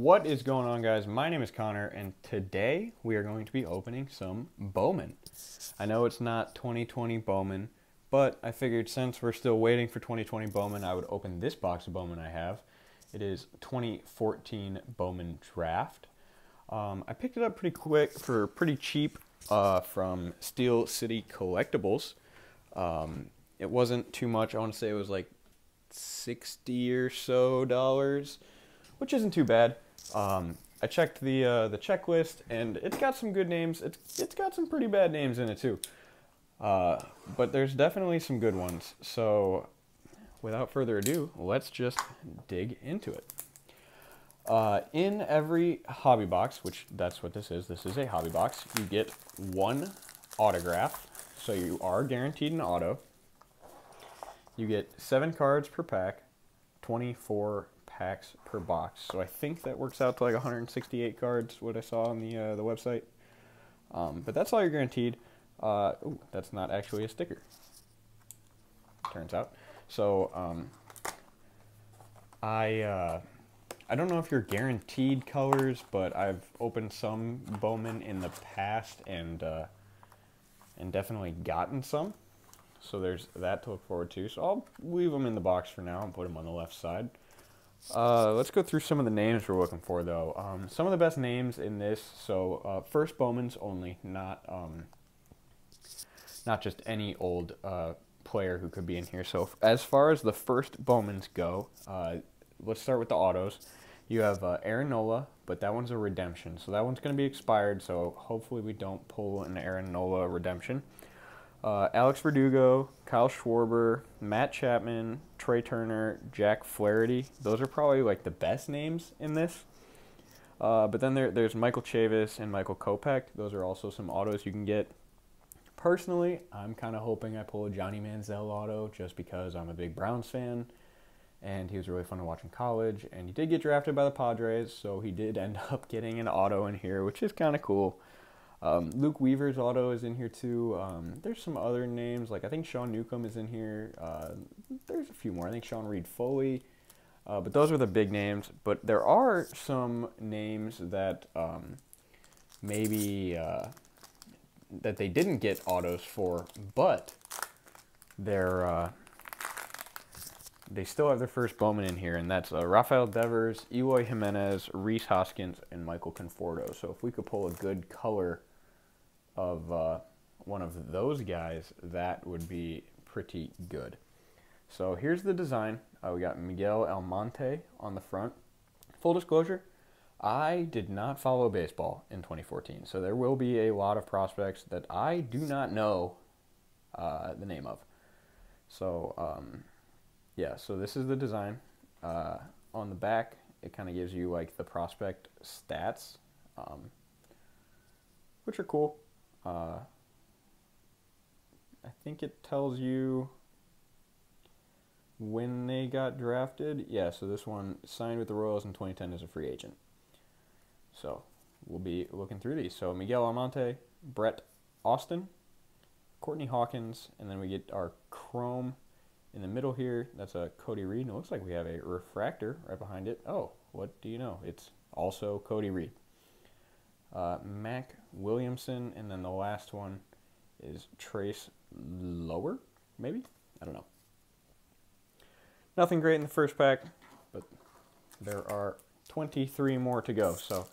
What is going on, guys? My name is Connor, and today we are going to be opening some Bowman. I know it's not 2020 Bowman, but I figured since we're still waiting for 2020 Bowman, I would open this box of Bowman I have. It is 2014 Bowman Draft. I picked it up pretty quick for pretty cheap from Steel City Collectibles. It wasn't too much. I want to say it was like $60 or so, which isn't too bad. I checked the checklist, and it's got some good names. It's got some pretty bad names in it too, but there's definitely some good ones. So, without further ado, let's just dig into it. In every hobby box, which that's what this is a hobby box, you get one autograph, so you are guaranteed an auto. You get 7 cards per pack, 24 packs per box. So I think that works out to like 168 cards, what I saw on the website. But that's all you're guaranteed. Ooh, that's not actually a sticker, turns out. So I don't know if you're guaranteed colors, but I've opened some Bowman in the past and definitely gotten some. So there's that to look forward to. So I'll leave them in the box for now and put them on the left side. Let's go through some of the names we're looking for, though. Some of the best names in this. So first Bowman's only, not just any old player who could be in here. So as far as the first Bowmans go, let's start with the autos. You have Aaron Nola, but that one's a redemption. So that one's going to be expired, so hopefully we don't pull an Aaron Nola redemption. Alex Verdugo, Kyle Schwarber, Matt Chapman, Trey Turner, Jack Flaherty. Those are probably like the best names in this. But then there's Michael Chavis and Michael Kopech. Those are also some autos you can get. Personally, I'm kind of hoping I pull a Johnny Manziel auto just because I'm a big Browns fan. And he was really fun to watch in college. And he did get drafted by the Padres, so he did end up getting an auto in here, which is kind of cool. Luke Weaver's auto is in here too. There's some other names, like I think Sean Newcomb is in here. There's a few more. I think Sean Reed Foley. But those are the big names. But there are some names that maybe that they didn't get autos for, but they still have their first Bowman in here, and that's Rafael Devers, Eloy Jimenez, Reese Hoskins, and Michael Conforto. So if we could pull a good color of one of those guys, that would be pretty good. So here's the design. We got Miguel Almonte on the front. Full disclosure, I did not follow baseball in 2014, so there will be a lot of prospects that I do not know the name of. So yeah, so this is the design. On the back, it kind of gives you like the prospect stats, which are cool. I think it tells you when they got drafted. Yeah, so this one signed with the Royals in 2010 as a free agent. So we'll be looking through these. So Miguel Almonte, Brett Austin, Courtney Hawkins, and then we get our chrome in the middle here. That's a Cody Reed. And it looks like we have a refractor right behind it. Oh, what do you know? It's also Cody Reed. Mac Williamson, and then the last one is Trace Lower, maybe? I don't know. Nothing great in the first pack, but there are 23 more to go, so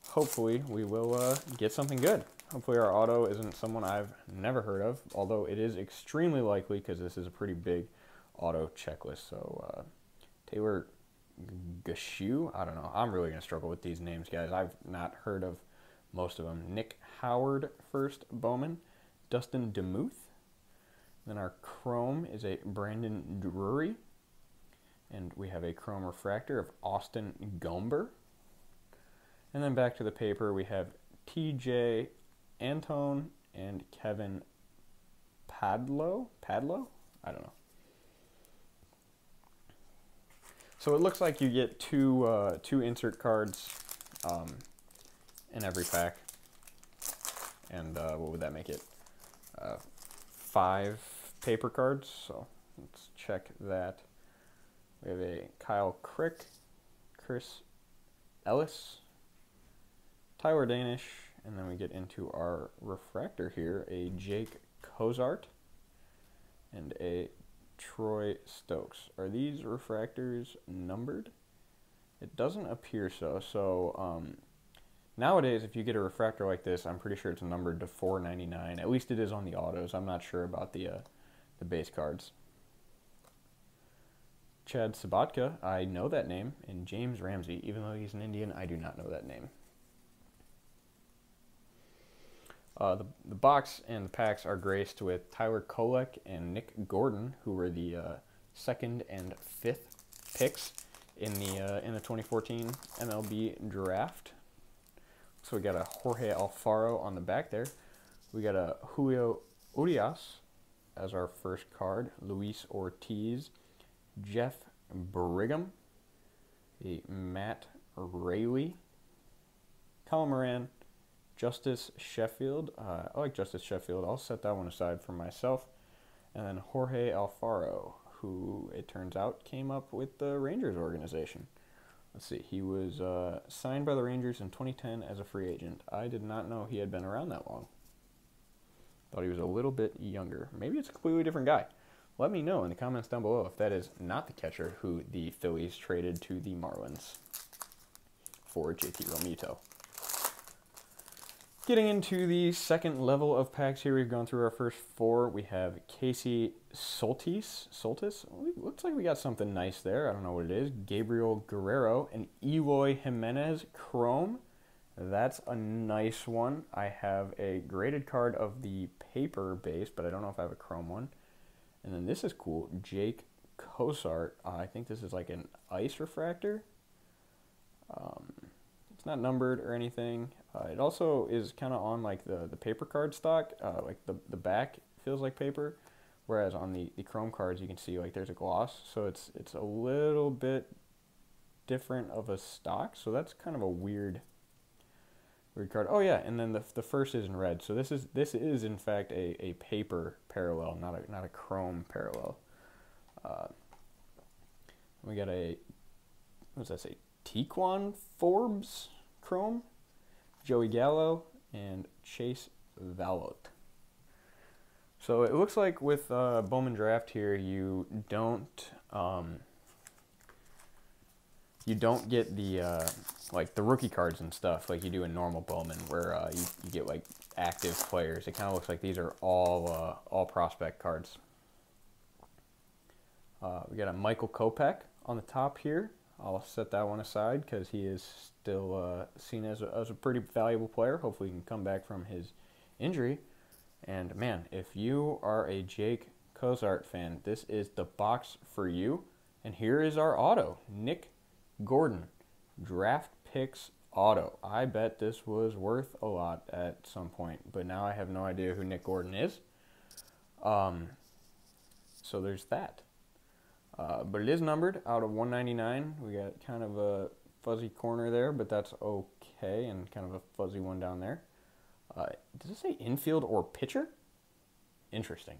hopefully we will get something good. Hopefully our auto isn't someone I've never heard of, although it is extremely likely because this is a pretty big auto checklist. So Taylor Gashu, I don't know. I'm really going to struggle with these names, guys. I've not heard of most of them. Nick Howard, first Bowman. Dustin DeMuth. Then our chrome is a Brandon Drury. And we have a chrome refractor of Austin Gomber. And then back to the paper, we have TJ Antone and Kevin Padlo? I don't know. So it looks like you get two insert cards in every pack. And what would that make it? 5 paper cards. So let's check that. We have a Kyle Crick, Chris Ellis, Tyler Danish, and then we get into our refractor here, a Jake Cozart and a Troy Stokes. Are these refractors numbered? It doesn't appear so. So nowadays, if you get a refractor like this, I'm pretty sure it's numbered to 499. At least it is on the autos. I'm not sure about the base cards. Chad Sabatka, I know that name, and James Ramsey, even though he's an Indian, I do not know that name. The box and the packs are graced with Tyler Kolek and Nick Gordon, who were the 2nd and 5th picks in the 2014 MLB draft. So we got a Jorge Alfaro on the back there. We got a Julio Urias as our first card, Luis Ortiz, Jeff Brigham, a Matt Rayleigh, Colin Moran, Justice Sheffield. I like Justice Sheffield. I'll set that one aside for myself. And then Jorge Alfaro, who it turns out came up with the Rangers organization. Let's see. He was signed by the Rangers in 2010 as a free agent. I did not know he had been around that long. Thought he was a little bit younger. Maybe it's a completely different guy. Let me know in the comments down below if that is not the catcher who the Phillies traded to the Marlins for JT Realmuto. Getting into the second level of packs here, we've gone through our first 4. We have Casey Soltis. Looks like we got something nice there. I don't know what it is. Gabriel Guerrero and Eloy Jimenez Chrome. That's a nice one. I have a graded card of the paper base, but I don't know if I have a chrome one. And then this is cool. Jake Cozart. I think this is like an ice refractor. It's not numbered or anything. It also is kind of on like the paper card stock. Like the back feels like paper, whereas on the chrome cards you can see like there's a gloss. So it's a little bit different of a stock. So that's kind of a weird card. Oh yeah, and then the first is in red. So this is in fact a paper parallel, not a chrome parallel. We got a, what does that say? Tequan Forbes chrome, Joey Gallo, and Chase Valot. So it looks like with Bowman Draft here, you don't get the like the rookie cards and stuff like you do in normal Bowman, where you get like active players. It kind of looks like these are all prospect cards. We got a Michael Kopech on the top here. I'll set that one aside because he is still seen as a pretty valuable player. Hopefully he can come back from his injury. And man, if you are a Jake Cozart fan, this is the box for you. And here is our auto, Nick Gordon, draft picks auto. I bet this was worth a lot at some point, but now I have no idea who Nick Gordon is. So there's that. But it is numbered out of 199. We got kind of a fuzzy corner there, but that's okay, and kind of a fuzzy one down there. Does it say infield or pitcher? Interesting.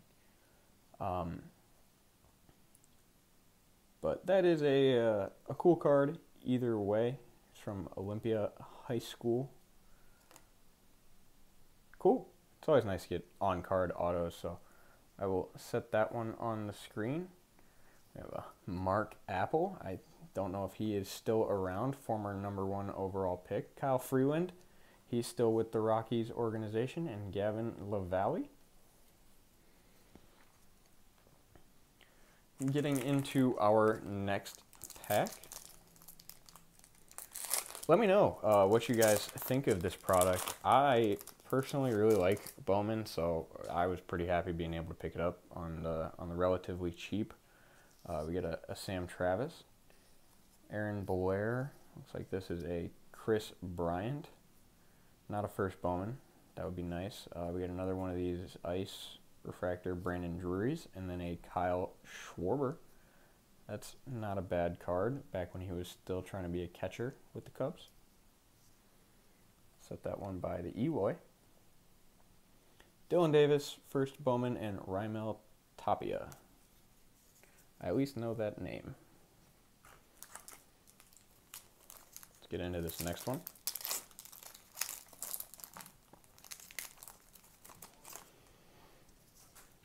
But that is a cool card either way. It's from Olympia High School. Cool. It's always nice to get on-card autos, so I will set that one on the screen. We have a Mark Apple. I don't know if he is still around, former #1 overall pick. Kyle Freeland, he's still with the Rockies organization, and Gavin LaValle. Getting into our next pack. Let me know what you guys think of this product. I personally really like Bowman, so I was pretty happy being able to pick it up on the relatively cheap. We get a Sam Travis, Aaron Blair. Looks like this is a Chris Bryant. Not a first Bowman. That would be nice. We get another one of these ice refractor Brandon Drury's, and then a Kyle Schwarber. That's not a bad card, back when he was still trying to be a catcher with the Cubs. Set that one by the Eloy. Dylan Davis, first Bowman, and Raimel Tapia. I at least know that name. Let's get into this next one.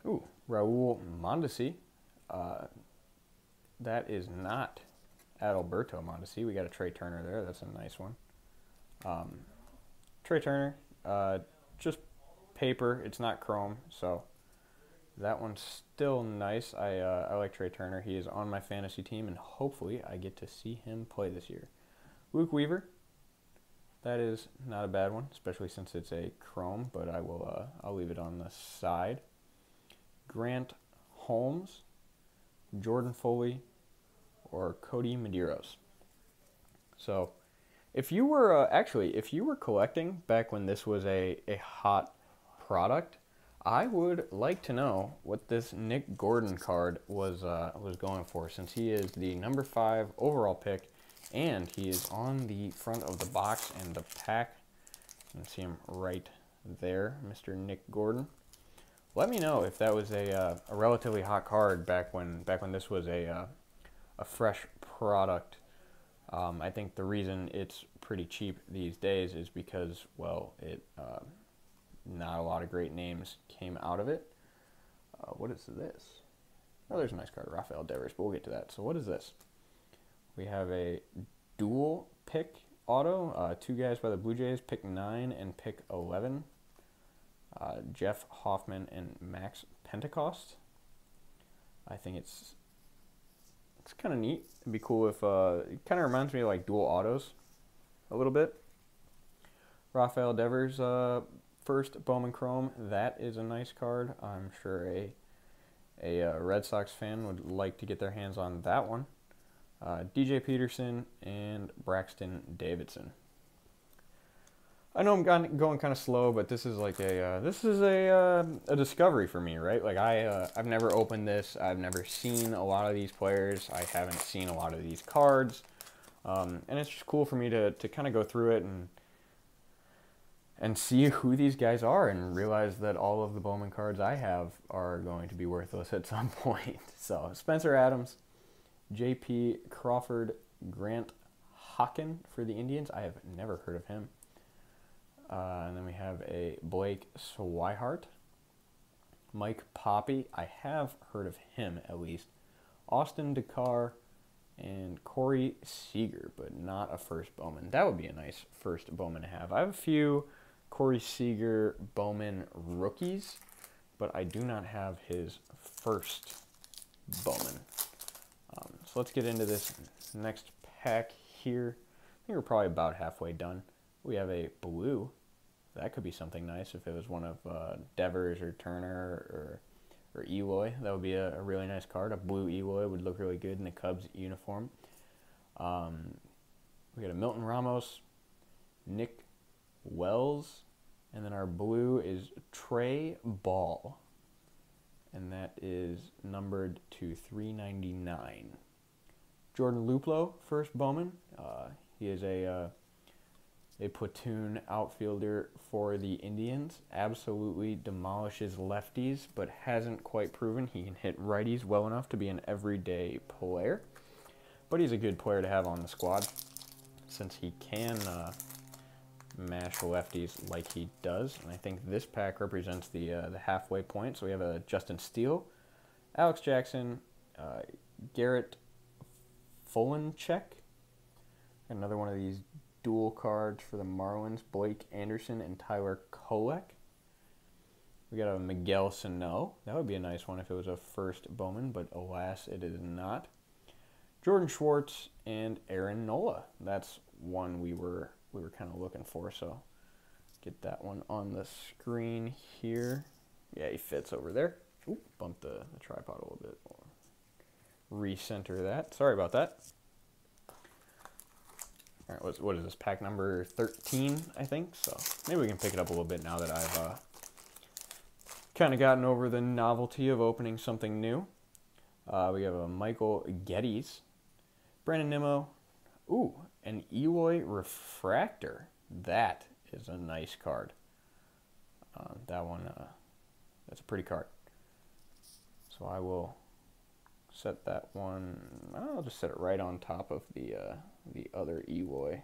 Ooh, Raul Mondesi. That is not Adalberto Mondesi. We got a Trey Turner there. That's a nice one. Trey Turner, just paper. It's not chrome, so that one's still nice. I like Trey Turner. He is on my fantasy team, and hopefully I get to see him play this year. Luke Weaver. That is not a bad one, especially since it's a chrome, but I'll leave it on the side. Grant Holmes, Jordan Foley, or Cody Medeiros. So, if you were if you were collecting back when this was a hot product, I would like to know what this Nick Gordon card was going for, since he is the number 5 overall pick, and he is on the front of the box and the pack. You can see him right there, Mr. Nick Gordon. Let me know if that was a relatively hot card back when this was a fresh product. I think the reason it's pretty cheap these days is because, well, not a lot of great names came out of it. What is this? Oh, there's a nice card, Rafael Devers, but we'll get to that. So what is this? We have a dual pick auto, 2 guys by the Blue Jays, pick 9 and pick 11. Jeff Hoffman and Max Pentecost. I think it's kind of neat. It'd be cool if it kind of reminds me of like dual autos a little bit. Rafael Devers, first Bowman Chrome. That is a nice card. I'm sure a Red Sox fan would like to get their hands on that one. DJ Peterson and Braxton Davidson. I know I'm going kind of slow, but this is like a discovery for me, right? Like I've never opened this. I've never seen a lot of these players. I haven't seen a lot of these cards, and it's just cool for me to kind of go through it and see who these guys are, and realize that all of the Bowman cards I have are going to be worthless at some point. So Spencer Adams, J.P. Crawford, Grant Hocken for the Indians. I have never heard of him. And then we have a Blake Swihart. Mike Poppy. I have heard of him, at least. Austin Dakar and Corey Seager, but not a first Bowman. That would be a nice first Bowman to have. I have a few Corey Seager Bowman rookies, but I do not have his first Bowman. So let's get into this next pack here. I think we're probably about halfway done. We have a blue. That could be something nice if it was one of Devers or Turner or Eloy. That would be a really nice card. A blue Eloy would look really good in the Cubs uniform. We got a Milton Ramos, Nick Wells, and then our blue is Trey Ball, and that is numbered to 399. Jordan Luplow, first Bowman. He is a platoon outfielder for the Indians. Absolutely demolishes lefties, but hasn't quite proven he can hit righties well enough to be an everyday player. But he's a good player to have on the squad, since he can mash lefties like he does. And I think this pack represents the halfway point. So we have a Justin Steele, Alex Jackson, Garrett Fulencheck, another one of these dual cards for the Marlins, Blake Anderson and Tyler Kolek. We got a Miguel Sano. That would be a nice one if it was a first Bowman, but alas, it is not. Jordan Schwartz and Aaron Nola. That's one we were kind of looking for, so get that one on the screen here. Yeah, he fits over there. Ooh, bumped the tripod a little bit. Recenter that. Sorry about that. All right, what is this? Pack number 13, I think. So maybe we can pick it up a little bit now that I've kind of gotten over the novelty of opening something new. We have a Michael Geddes, Brandon Nimmo. Ooh, an Eloy Refractor. That is a nice card. That one, that's a pretty card. So I will set that one. I'll just set it right on top of the other Eloy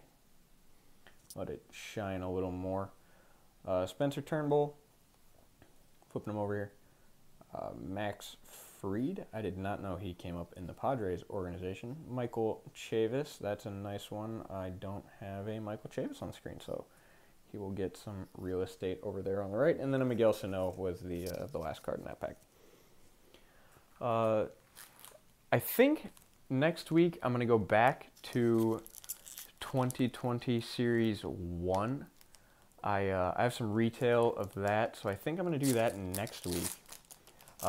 let it shine a little more. Spencer Turnbull, flipping him over here. Max Fried, I did not know he came up in the Padres organization. Michael Chavis, that's a nice one. I don't have a Michael Chavis on the screen, so he will get some real estate over there on the right. And then a Miguel Sano was the last card in that pack. I think next week I'm going to go back to 2020 Series 1. I have some retail of that, so I think I'm going to do that next week.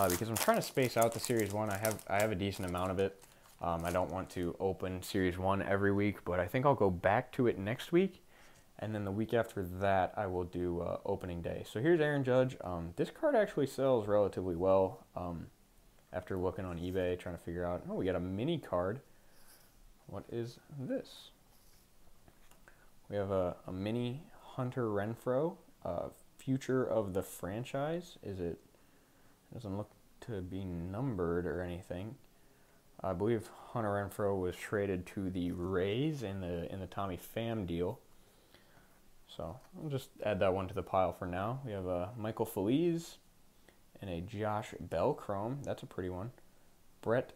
Because I'm trying to space out the Series 1. I have a decent amount of it. I don't want to open Series 1 every week, but I think I'll go back to it next week. And then the week after that, I will do opening day. So here's Aaron Judge. This card actually sells relatively well. After looking on eBay, trying to figure out, oh, we got a mini card. What is this? We have a mini Hunter Renfroe, future of the franchise. It doesn't look to be numbered or anything. I believe Hunter Renfroe was traded to the Rays in the Tommy Pham deal. So I'll just add that one to the pile for now. We have a Michael Feliz and a Josh Bell Chrome. That's a pretty one. Brett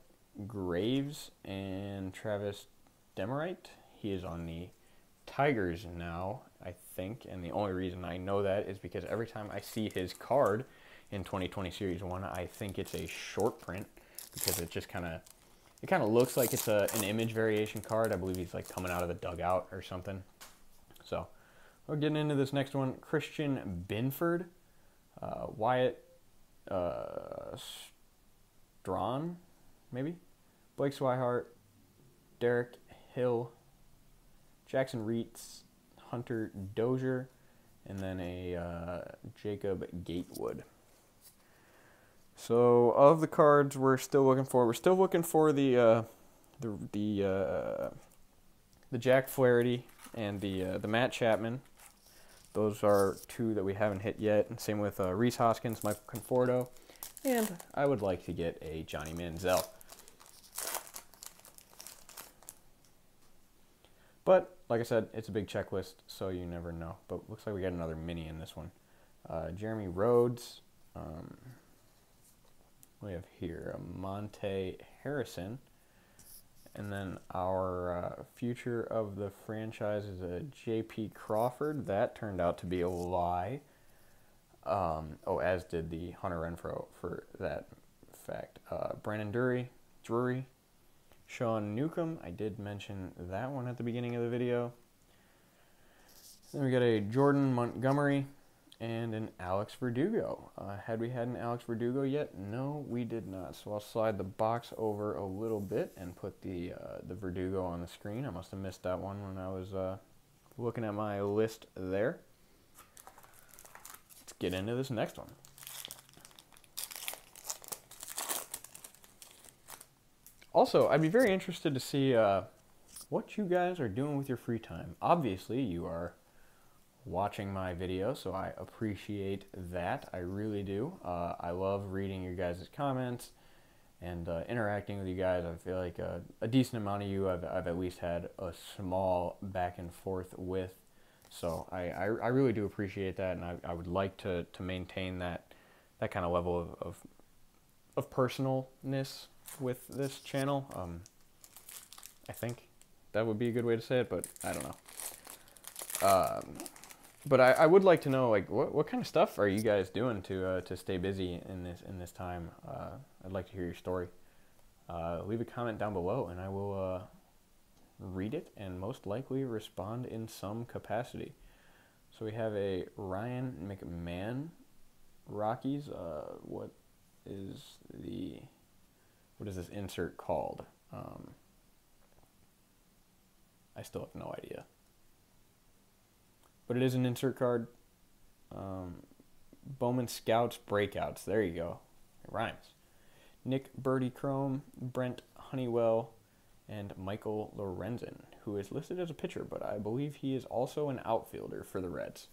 Graves and Travis Demerite. He is on the Tigers now, I think. And the only reason I know that is because every time I see his card in 2020 Series 1, I think it's a short print because it just kind of looks like it's an image variation card. I believe he's like coming out of the dugout or something. So we're getting into this next one. Christian Binford, Wyatt Strawn, maybe? Blake Swihart, Derek Hill, Jackson Reitz, Hunter Dozier, and then a Jacob Gatewood. So of the cards we're still looking for the Jack Flaherty and the Matt Chapman. Those are two that we haven't hit yet. And same with Rhys Hoskins, Michael Conforto, and I would like to get a Johnny Manziel. But like I said, it's a big checklist, so you never know. But looks like we got another mini in this one. Jeremy Rhodes. We have here Monte Harrison. And then our future of the franchise is a J.P. Crawford. That turned out to be a lie. As did the Hunter Renfroe for that fact. Brandon Drury, Sean Newcomb. I did mention that one at the beginning of the video. Then we got a Jordan Montgomery and an Alex Verdugo. Had we had an Alex Verdugo yet? No, we did not. So I'll slide the box over a little bit and put the Verdugo on the screen. I must have missed that one when I was looking at my list there. Let's get into this next one. Also, I'd be very interested to see what you guys are doing with your free time. Obviously, you are watching my video, so I appreciate that. I really do. I love reading your guys' comments and interacting with you guys. I feel like a decent amount of you I've at least had a small back and forth with. So I really do appreciate that, and I would like to maintain that kind of level of personalness with this channel. I think that would be a good way to say it, but I don't know. But I would like to know, like, what kind of stuff are you guys doing to stay busy in this time? I'd like to hear your story. Leave a comment down below, and I will read it and most likely respond in some capacity. So we have a Ryan McMahon Rockies. What is this insert called? I still have no idea. But it is an insert card. Bowman Scouts Breakouts. There you go. It rhymes. Nick Birdie Chrome, Brent Honeywell, and Michael Lorenzen, who is listed as a pitcher, but I believe he is also an outfielder for the Reds.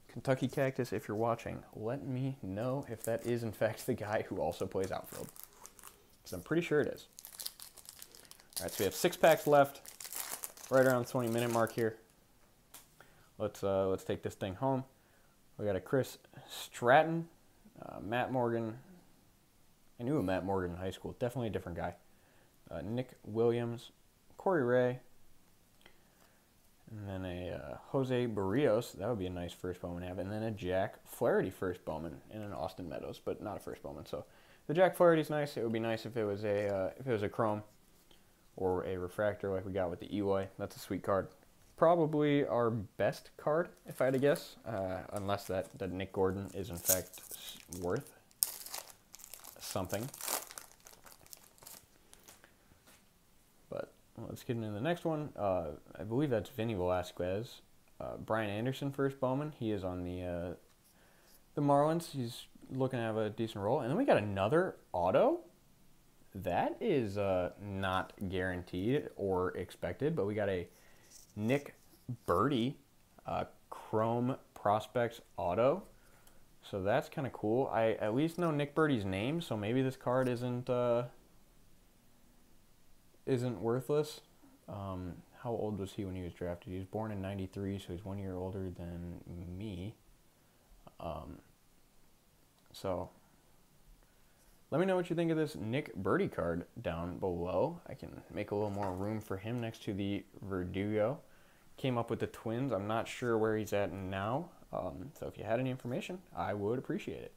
Kentucky Cactus, if you're watching, let me know if that is in fact the guy who also plays outfield, because I'm pretty sure it is. All right, so we have 6 packs left, right around the 20-minute mark here. let's take this thing home. We got a Chris Stratton, Matt Morgan. I knew a Matt Morgan in high school. Definitely a different guy. Nick Williams, Corey Ray, and then a Jose Barrios. That would be a nice first Bowman to have. And then a Jack Flaherty first Bowman and an Austin Meadows, but not a first Bowman. So the Jack Flaherty's nice. It would be nice if it was a chrome or a refractor like we got with the Eloy. That's a sweet card. Probably our best card, if I had to guess, unless that Nick Gordon is in fact worth something. But let's get into the next one. I believe that's Vinny Velasquez. Brian Anderson first Bowman. He is on the Marlins. He's looking to have a decent role. And then we got another auto. That is not guaranteed or expected, but we got a Nick Birdie Chrome Prospects auto. So that's kind of cool. I at least know Nick Birdie's name, so maybe this card isn't worthless. How old was he when he was drafted? He was born in '93, so he's 1 year older than me. So let me know what you think of this Nick Birdie card down below. I can make a little more room for him next to the Verdugo. Came up with the Twins. I'm not sure where he's at now. So if you had any information, I would appreciate it.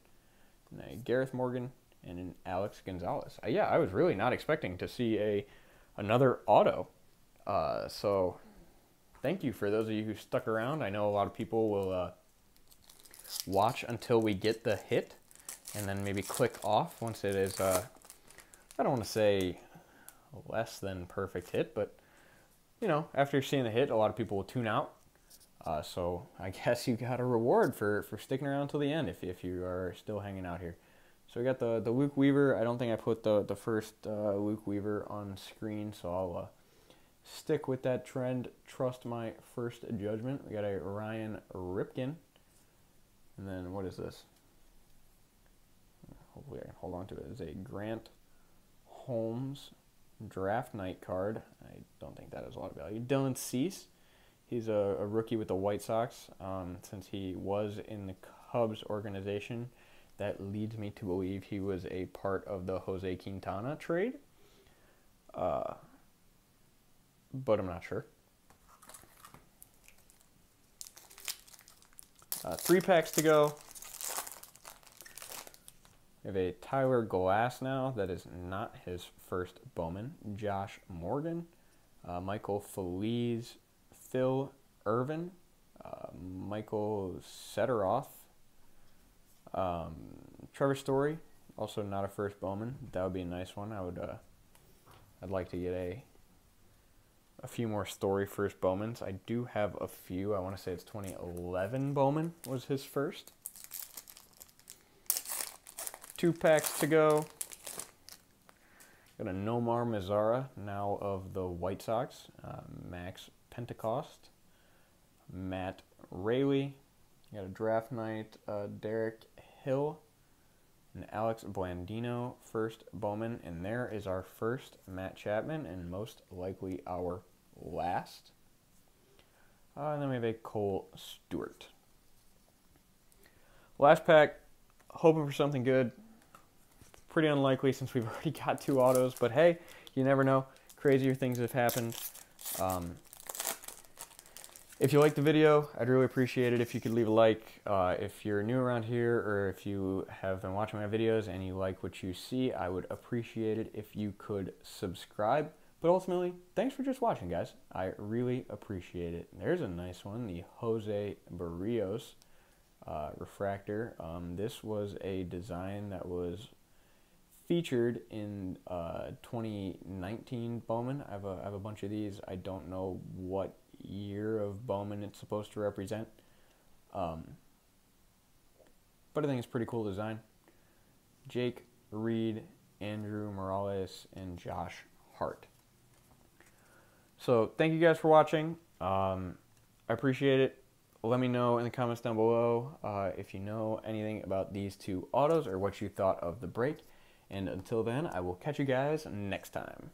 And a Gareth Morgan and an Alex Gonzalez. Yeah, I was really not expecting to see another auto. So thank you for those of you who stuck around. I know a lot of people will watch until we get the hit and then maybe click off once it is, I don't want to say less than perfect hit, but you know, after seeing the hit, a lot of people will tune out. So I guess you got a reward for sticking around till the end if you are still hanging out here. So we got the Luke Weaver. I don't think I put the first Luke Weaver on screen, so I'll stick with that trend. Trust my first judgment. We got a Ryan Ripken. And then what is this? Hopefully I can hold on to it. It's a Grant Holmes draft night card. I don't think that has a lot of value. Dylan Cease. He's a rookie with the White Sox. Since he was in the Cubs organization, that leads me to believe he was a part of the Jose Quintana trade. But I'm not sure. 3 packs to go. We have a Tyler Glass now. That is not his first Bowman. Josh Morgan. Michael Feliz. Phil Irvin. Michael Sederoff. Trevor Story. Also not a first Bowman. That would be a nice one. I'd like to get a few more Story first Bowmans. I do have a few. I want to say it's 2011 Bowman was his first. 2 packs to go. Got a Nomar Mazara, now of the White Sox. Max Pentecost. Matt Rayleigh. Got a draft night. Derek Hill. And Alex Blandino, first Bowman. And there is our first Matt Chapman, and most likely our last. And then we have a Cole Stewart. Last pack, hoping for something good. Pretty unlikely since we've already got 2 autos, but hey, you never know. Crazier things have happened. If you liked the video, I'd really appreciate it if you could leave a like. If you're new around here or if you have been watching my videos and you like what you see, I would appreciate it if you could subscribe. But ultimately, thanks for just watching, guys. I really appreciate it. There's a nice one, the Jose Barrios refractor. This was a design that was featured in 2019 Bowman. I have a bunch of these. I don't know what year of Bowman it's supposed to represent, but I think it's a pretty cool design. Jake Reed, Andrew Morales, and Josh Hart. So thank you guys for watching. I appreciate it. Let me know in the comments down below if you know anything about these 2 autos or what you thought of the break. And until then, I will catch you guys next time.